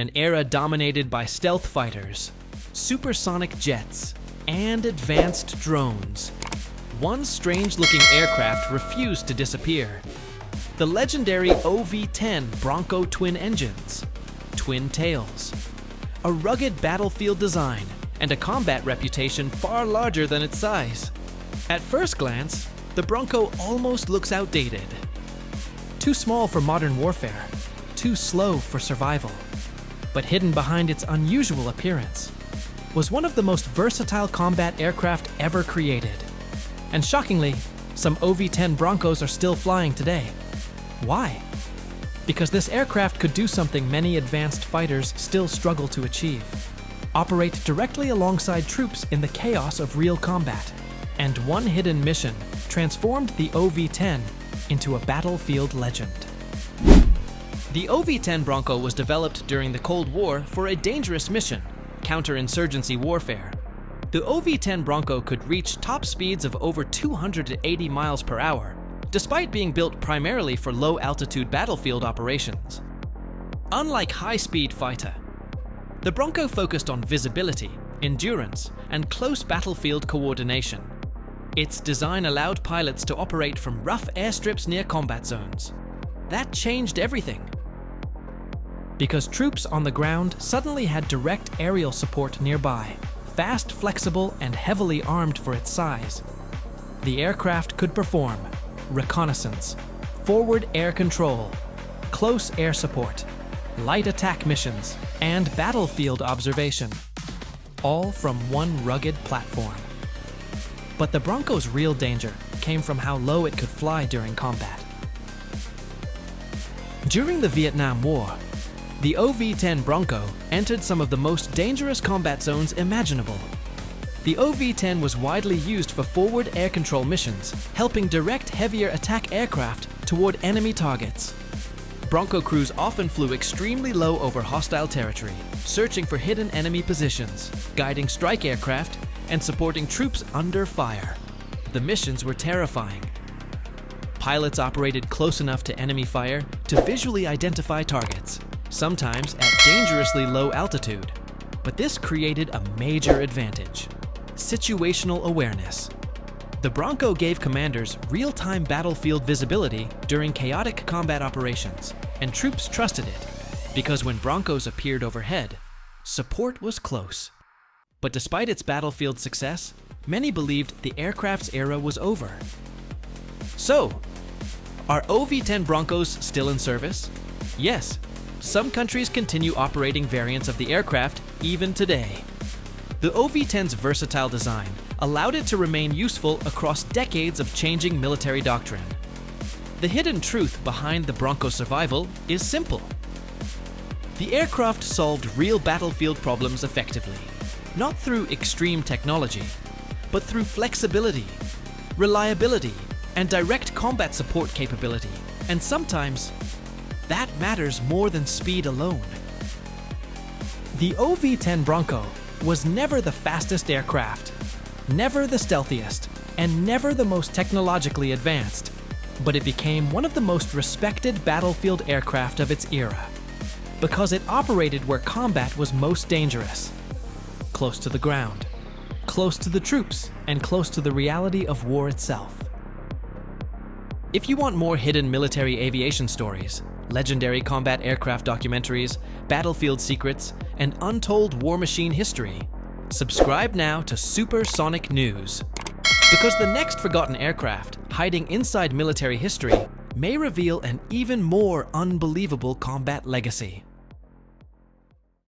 an era dominated by stealth fighters, supersonic jets, and advanced drones, one strange-looking aircraft refused to disappear. The legendary OV-10 Bronco twin engines, twin tails, a rugged battlefield design, and a combat reputation far larger than its size. At first glance, the Bronco almost looks outdated. Too small for modern warfare, too slow for survival. But hidden behind its unusual appearance was one of the most versatile combat aircraft ever created. And shockingly, some OV-10 Broncos are still flying today. Why? Because this aircraft could do something many advanced fighters still struggle to achieve: operate directly alongside troops in the chaos of real combat. And one hidden mission transformed the OV-10 into a battlefield legend. The OV-10 Bronco was developed during the Cold War for a dangerous mission: counterinsurgency warfare. The OV-10 Bronco could reach top speeds of over 280 miles per hour, despite being built primarily for low-altitude battlefield operations. Unlike high-speed fighter, the Bronco focused on visibility, endurance, and close battlefield coordination. Its design allowed pilots to operate from rough airstrips near combat zones. That changed everything, because troops on the ground suddenly had direct aerial support nearby. Fast, flexible, and heavily armed for its size, the aircraft could perform reconnaissance, forward air control, close air support, light attack missions, and battlefield observation, all from one rugged platform. But the Bronco's real danger came from how low it could fly during combat. During the Vietnam War, the OV-10 Bronco entered some of the most dangerous combat zones imaginable. The OV-10 was widely used for forward air control missions, helping direct heavier attack aircraft toward enemy targets. Bronco crews often flew extremely low over hostile territory, searching for hidden enemy positions, guiding strike aircraft, and supporting troops under fire. The missions were terrifying. Pilots operated close enough to enemy fire to visually identify targets, sometimes at dangerously low altitude. But this created a major advantage: situational awareness. The Bronco gave commanders real-time battlefield visibility during chaotic combat operations, and troops trusted it, because when Broncos appeared overhead, support was close. But despite its battlefield success, many believed the aircraft's era was over. So, are OV-10 Broncos still in service? Yes. Some countries continue operating variants of the aircraft even today. The OV-10's versatile design allowed it to remain useful across decades of changing military doctrine. The hidden truth behind the Bronco's survival is simple. The aircraft solved real battlefield problems effectively, not through extreme technology, but through flexibility, reliability, and direct combat support capability. And sometimes, that matters more than speed alone. The OV-10 Bronco was never the fastest aircraft, never the stealthiest, and never the most technologically advanced, but it became one of the most respected battlefield aircraft of its era, because it operated where combat was most dangerous: close to the ground, close to the troops, and close to the reality of war itself. If you want more hidden military aviation stories, legendary combat aircraft documentaries, battlefield secrets, and untold war machine history, subscribe now to Supersonic News. Because the next forgotten aircraft, hiding inside military history, may reveal an even more unbelievable combat legacy.